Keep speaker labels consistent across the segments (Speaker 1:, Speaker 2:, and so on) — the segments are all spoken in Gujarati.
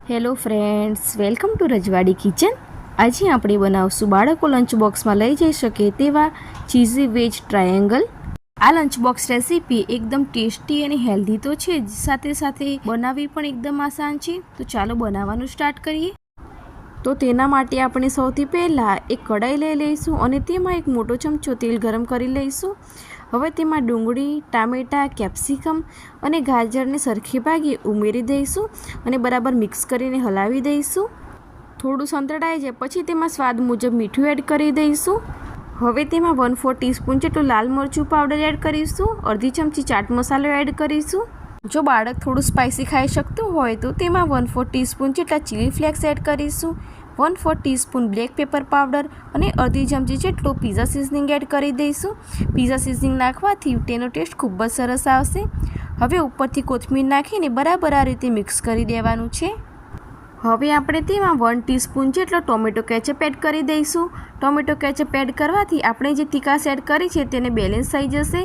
Speaker 1: હેલો ફ્રેન્ડ્સ, વેલકમ ટુ રજવાડી કિચન। આજે આપણે બનાવશું બાળકો લંચ બોક્સમાં લઈ જઈ શકે તેવા ચીઝી વેજ ટ્રાયેંગલ। આ લંચ બોક્સ રેસીપી એકદમ ટેસ્ટી અને હેલ્ધી તો છે જ, સાથે સાથે બનાવવી પણ એકદમ આસાન છે। તો ચાલો બનાવવાનું સ્ટાર્ટ કરીએ। તો તેના માટે આપણે સૌથી પહેલાં એક કઢાઈ લઈ લઈશું અને તેમાં એક મોટો ચમચો તેલ ગરમ કરી લઈશું। હવે તેમાં ડુંગળી, ટામેટાં, કેપ્સિકમ અને ગાજરને સરખી ભાગે ઉમેરી દઈશું અને બરાબર મિક્સ કરીને હલાવી દઈશું। થોડું સંતળાઈ જાય પછી તેમાં સ્વાદ મુજબ મીઠું એડ કરી દઈશું। હવે તેમાં 1/4 ટીસ્પૂન જેટલું લાલ મરચું પાવડર એડ કરીશું। અડધી ચમચી ચાટ મસાલો એડ કરીશું। જો બાળક થોડું સ્પાઇસી ખાઈ શકતું હોય તો તેમાં 1/4 ટીસ્પૂન જેટલા ચીલી ફ્લેક્સ એડ કરીશું। 1/4 ટીસ્પૂન બ્લેક પેપર પાવડર અને અડધી ચમચી જેટલું પીઝા સિઝનિંગ એડ કરી દઈશું। પીઝા સિઝનિંગ નાખવાથી તેનો ટેસ્ટ ખૂબ જ સરસ આવશે। હવે ઉપરથી કોથમીર નાખીને બરાબર આ રીતે મિક્સ કરી દેવાનું છે। હવે આપણે તેમાં 1 ટીસ્પૂન જેટલો ટોમેટો કેચઅપ એડ કરી દઈશું। ટોમેટો કેચઅપ એડ કરવાથી આપણે જે તીખાશ એડ કરી છે તેને બેલેન્સ થઈ જશે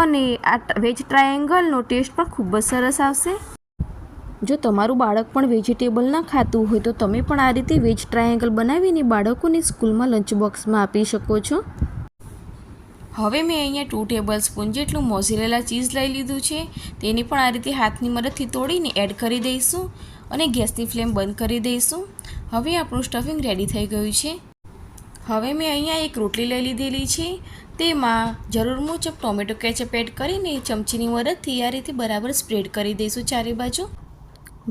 Speaker 1: અને આ વેજ ટ્રાયેંગલનો ટેસ્ટ પણ ખૂબ જ સરસ આવશે। જો તમારું બાળક પણ વેજીટેબલ ન ખાતું હોય તો તમે પણ આ રીતે વેજ ટ્રાયેંગલ બનાવીને બાળકોને સ્કૂલમાં લંચ બોક્સમાં આપી શકો છો। હવે મેં અહીંયા 2 ટેબલ સ્પૂન જેટલું મોઝરેલા ચીઝ લઈ લીધું છે। તેને પણ આ રીતે હાથની મદદથી તોડીને એડ કરી દઈશું અને ગેસની ફ્લેમ બંધ કરી દઈશું। હવે આપણું સ્ટફિંગ રેડી થઈ ગયું છે। હવે મેં અહીંયા એક રોટલી લઈ લીધેલી છે। તેમાં જરૂર મુજબ ટોમેટો કેચઅપ એડ કરીને ચમચીની મદદથી આ રીતે બરાબર સ્પ્રેડ કરી દઈશું ચારે બાજુ।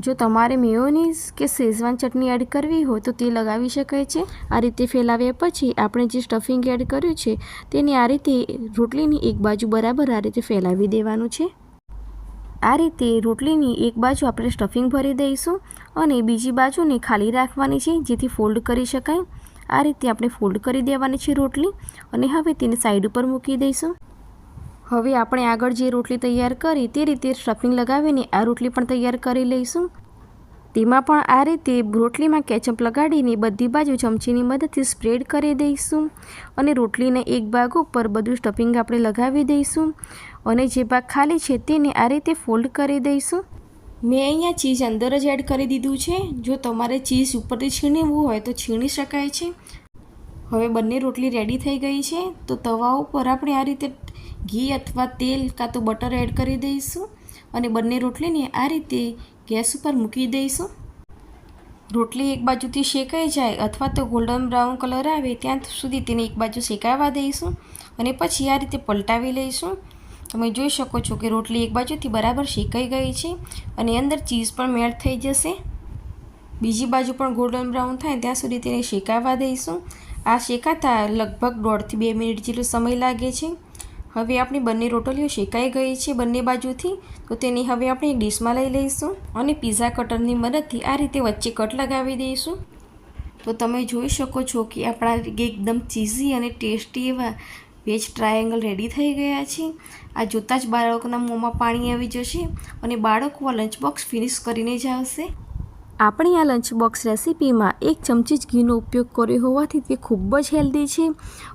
Speaker 1: જો તમારે મેયોનીઝ કે શેઝવાન ચટણી એડ કરવી હોય તો તે લગાવી શકાય છે। આ રીતે ફેલાવ્યા પછી આપણે જે સ્ટફિંગ એડ કર્યું છે તેને આ રીતે રોટલીની એક બાજુ બરાબર આ રીતે ફેલાવી દેવાનું છે। આ રીતે રોટલીની એક બાજુ આપણે સ્ટફિંગ ભરી દઈશું અને બીજી બાજુને ખાલી રાખવાની છે જેથી ફોલ્ડ કરી શકાય। આ રીતે આપણે ફોલ્ડ કરી દેવાની છે રોટલી અને હવે તેને સાઈડ ઉપર મૂકી દઈશું। હવે આપણે આગળ જે રોટલી તૈયાર કરી તે રીતે સ્ટફિંગ લગાવીને આ રોટલી પણ તૈયાર કરી લઈશું। તેમાં પણ આ રીતે રોટલીમાં કેચઅપ લગાડીને બધી બાજુ ચમચીની મદદથી સ્પ્રેડ કરી દઈશું અને રોટલીને એક ભાગ ઉપર બધું સ્ટફિંગ આપણે લગાવી દઈશું અને જે ભાગ ખાલી છે તેને આ રીતે ફોલ્ડ કરી દઈશું। મેં અહીંયા ચીઝ અંદર જ એડ કરી દીધું છે। જો તમારે ચીઝ ઉપરથી છીણવું હોય તો છીણી શકાય છે। હવે બંને રોટલી રેડી થઈ ગઈ છે તો તવા ઉપર આપણે આ રીતે ઘી અથવા તેલ કાં તો બટર એડ કરી દઈશું અને બંને રોટલીને આ રીતે ગેસ ઉપર મૂકી દઈશું। રોટલી એક બાજુથી શેકાઈ જાય અથવા તો ગોલ્ડન બ્રાઉન કલર આવે ત્યાં સુધી તેને એક બાજુ શેકાવા દઈશું અને પછી આ રીતે પલટાવી લઈશું। તમે જોઈ શકો છો કે રોટલી એક બાજુથી બરાબર શેકાઈ ગઈ છે અને અંદર ચીઝ પણ મેલ્ટ થઈ જશે। બીજી બાજુ પણ ગોલ્ડન બ્રાઉન થાય ત્યાં સુધી તેને શેકાવા દઈશું। આ શેકાતા લગભગ 1.5 થી 2 મિનિટ જેટલો સમય લાગે છે। હવે આપણી બંને રોટલીઓ શેકાઈ ગઈ છે બંને બાજુથી, તો તેને હવે આપણે એક ડીશમાં લઈ લઈશું અને પીઝા કટરની મદદથી આ રીતે વચ્ચે કટ લગાવી દઈશું। તો તમે જોઈ શકો છો કે આપણા એકદમ ચીઝી અને ટેસ્ટી એવા વેજ ટ્રાયેંગલ રેડી થઈ ગયા છે। આ જોતાં જ બાળકોના મોંમાં પાણી આવી જશે અને બાળકો આ લંચ બોક્સ ફિનિશ કરીને જ આવશે। આપણી આ લંચ બોક્સ રેસીપીમાં 1 ચમચી જ ઘીનો ઉપયોગ કર્યો હોવાથી તે ખૂબ જ હેલ્ધી છે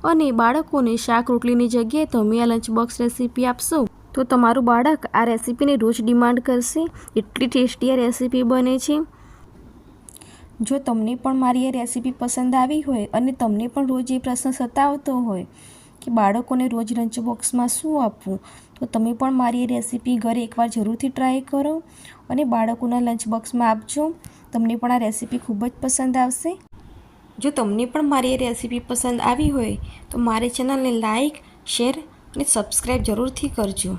Speaker 1: અને બાળકોને શાક રોટલીની જગ્યાએ તમે આ લંચ બોક્સ રેસીપી આપશો તો તમારું બાળક આ રેસીપીને રોજ ડિમાન્ડ કરશે। એટલી ટેસ્ટી આ રેસીપી બને છે। જો તમને પણ મારી આ રેસીપી પસંદ આવી હોય અને તમને પણ રોજ એ પ્રશ્ન સતાવતો હોય કે બાળકોને રોજ લંચ બોક્સમાં શું આપવું, તો તમે પણ મારી રેસીપી ઘરે એકવાર જરૂરથી ટ્રાય કરો અને બાળકોના લંચ બોક્સમાં આપજો। તમને પણ આ રેસીપી ખૂબ જ પસંદ આવશે। જો તમને પણ મારી રેસીપી પસંદ આવી હોય તો મારી ચેનલને લાઈક, શેર અને સબસ્ક્રાઈબ જરૂરથી કરજો।